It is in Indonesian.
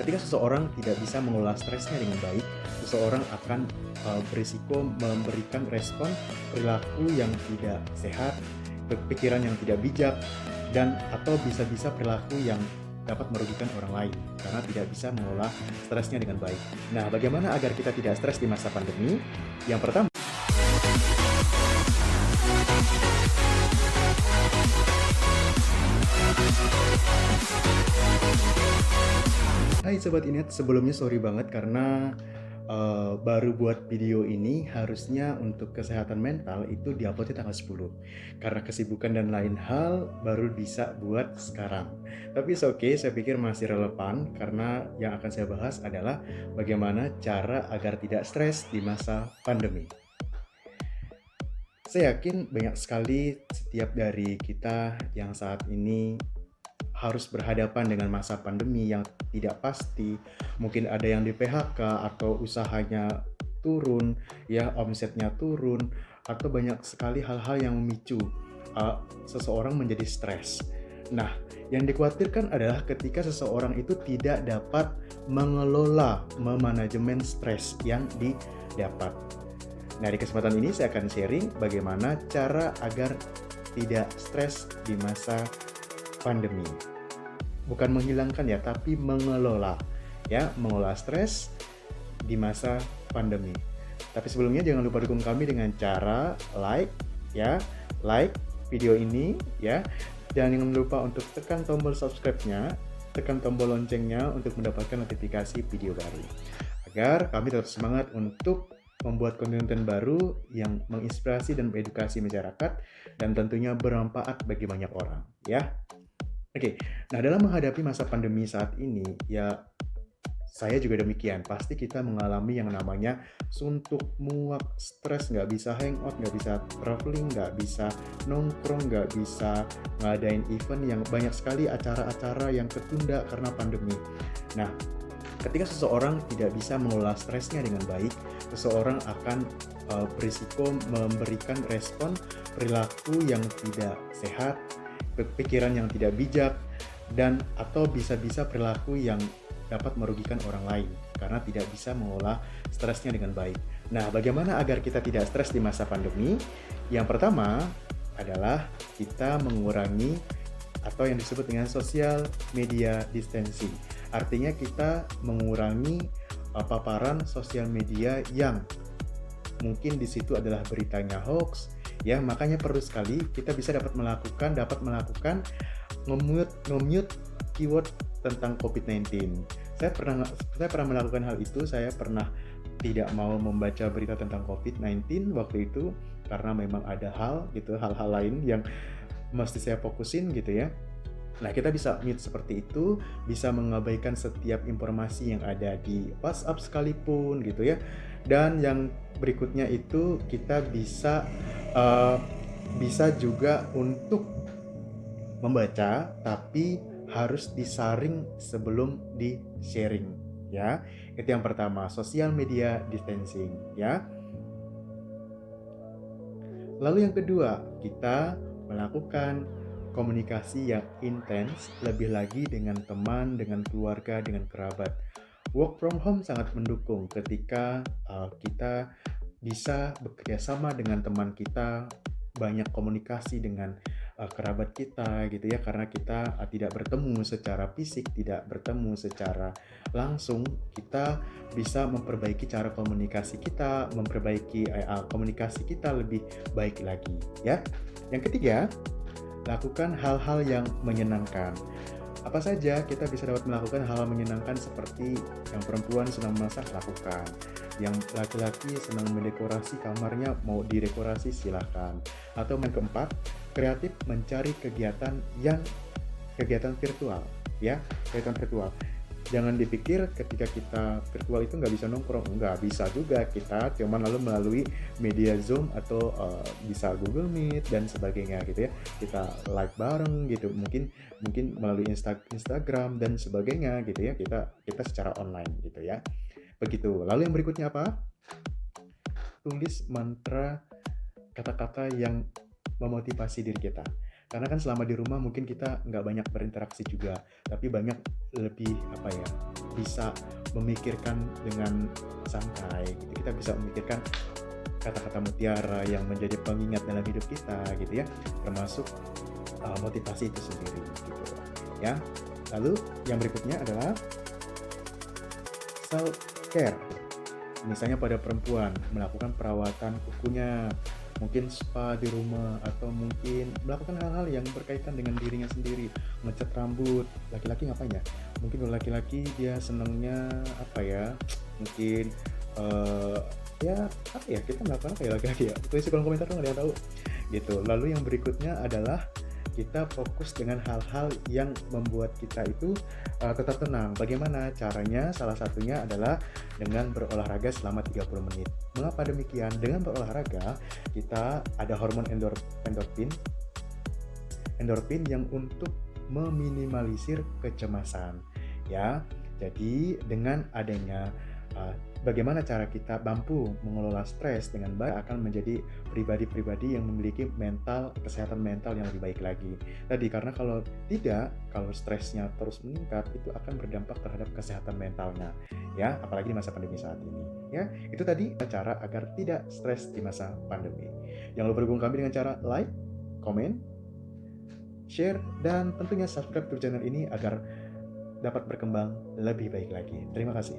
Ketika seseorang tidak bisa mengelola stresnya dengan baik, seseorang akan berisiko memberikan respon perilaku yang tidak sehat, pikiran yang tidak bijak, dan atau bisa-bisa perilaku yang dapat merugikan orang lain karena tidak bisa mengelola stresnya dengan baik. Nah, bagaimana agar kita tidak stres di masa pandemi? Yang pertama, hai Sobat Inet, sebelumnya sorry banget karena baru buat video ini. Harusnya untuk kesehatan mental itu diuploadnya tanggal 10. Karena kesibukan dan lain hal baru bisa buat sekarang. Tapi oke, saya pikir masih relevan karena yang akan saya bahas adalah bagaimana cara agar tidak stres di masa pandemi. Saya yakin banyak sekali setiap dari kita yang saat ini harus berhadapan dengan masa pandemi yang tidak pasti. Mungkin ada yang di PHK atau usahanya turun, ya omsetnya turun, atau banyak sekali hal-hal yang memicu seseorang menjadi stres. Nah, yang dikhawatirkan adalah ketika seseorang itu tidak dapat mengelola, memanajemen stres yang didapat. Nah, di kesempatan ini saya akan sharing bagaimana cara agar tidak stres di masa pandemi. Bukan menghilangkan ya, tapi mengelola. Ya, mengelola stres di masa pandemi. Tapi sebelumnya jangan lupa dukung kami dengan cara like video ini ya. Dan jangan lupa untuk tekan tombol subscribe-nya, tekan tombol loncengnya untuk mendapatkan notifikasi video baru. Agar kami tetap semangat untuk membuat konten baru yang menginspirasi dan mengedukasi masyarakat dan tentunya bermanfaat bagi banyak orang ya. Oke, nah dalam menghadapi masa pandemi saat ini ya saya juga demikian. Pasti kita mengalami yang namanya suntuk, muak, stres, nggak bisa hangout, nggak bisa traveling, nggak bisa nongkrong, nggak bisa ngadain event, yang banyak sekali acara-acara yang ketunda karena pandemi. Nah, ketika seseorang tidak bisa mengelola stresnya dengan baik, seseorang akan berisiko memberikan respon perilaku yang tidak sehat, pikiran yang tidak bijak, dan atau bisa-bisa perilaku yang dapat merugikan orang lain karena tidak bisa mengelola stresnya dengan baik. Nah, bagaimana agar kita tidak stres di masa pandemi? Yang pertama adalah kita mengurangi atau yang disebut dengan social media distancing. Artinya kita mengurangi paparan sosial media yang mungkin di situ adalah beritanya hoax, ya makanya perlu sekali kita bisa dapat melakukan nge-mute keyword tentang COVID-19. Saya pernah melakukan hal itu. Saya pernah tidak mau membaca berita tentang COVID-19 waktu itu karena memang ada hal-hal lain yang mesti saya fokusin gitu ya. Nah, kita bisa mute seperti itu, bisa mengabaikan setiap informasi yang ada di WhatsApp sekalipun gitu ya. Dan yang berikutnya itu kita bisa juga untuk membaca, tapi harus disaring sebelum di-sharing ya. Itu yang pertama, social media distancing ya. Lalu yang kedua, kita melakukan komunikasi yang intens, lebih lagi dengan teman, dengan keluarga, dengan kerabat. Work from home sangat mendukung ketika kita bisa bekerja sama dengan teman kita, banyak komunikasi dengan kerabat kita gitu ya, karena kita tidak bertemu secara fisik, tidak bertemu secara langsung. Kita bisa memperbaiki cara komunikasi kita, memperbaiki komunikasi kita lebih baik lagi ya. Yang ketiga, lakukan hal-hal yang menyenangkan. Apa saja kita bisa dapat melakukan hal menyenangkan, seperti yang perempuan senang memasak, lakukan. Yang laki-laki senang mendekorasi kamarnya, mau didekorasi silahkan. Atau yang keempat, kreatif mencari kegiatan virtual ya, kegiatan virtual. Jangan dipikir ketika kita virtual itu nggak bisa nongkrong. Nggak bisa juga, kita cuman lalu melalui media Zoom atau bisa Google Meet dan sebagainya gitu ya. Kita live bareng gitu, mungkin melalui Instagram dan sebagainya gitu ya. Kita secara online gitu ya. Begitu. Lalu yang berikutnya apa? Tulis mantra, kata-kata yang memotivasi diri kita. Karena kan selama di rumah mungkin kita nggak banyak berinteraksi juga, tapi banyak lebih apa ya, bisa memikirkan dengan santai gitu. Kita bisa memikirkan kata-kata mutiara yang menjadi pengingat dalam hidup kita gitu ya, termasuk motivasi itu sendiri gitu ya. Lalu yang berikutnya adalah self care. Misalnya pada perempuan melakukan perawatan kukunya, mungkin spa di rumah atau mungkin melakukan hal-hal yang berkaitan dengan dirinya sendiri, ngecat rambut. Laki-laki ngapain ya? Mungkin kalau laki-laki dia senangnya apa ya? Mungkin eh ya apa ya, kita melakukan apa ya laki-laki ya? Tulis di kolom komentar dong, ada yang tahu gitu. Lalu yang berikutnya adalah kita fokus dengan hal-hal yang membuat kita itu tetap tenang. Bagaimana caranya? Salah satunya adalah dengan berolahraga selama 30 menit. Mengapa demikian? Dengan berolahraga, kita ada hormon endorfin, endorfin yang untuk meminimalisir kecemasan. Ya, jadi dengan adanya bagaimana cara kita mampu mengelola stres dengan baik akan menjadi pribadi-pribadi yang memiliki kesehatan mental yang lebih baik lagi. Tadi karena kalau tidak, kalau stresnya terus meningkat itu akan berdampak terhadap kesehatan mentalnya, ya, apalagi di masa pandemi saat ini. Ya, itu tadi cara agar tidak stres di masa pandemi. Jangan lupa dukung kami dengan cara like, komen, share, dan tentunya subscribe ke channel ini agar dapat berkembang lebih baik lagi. Terima kasih.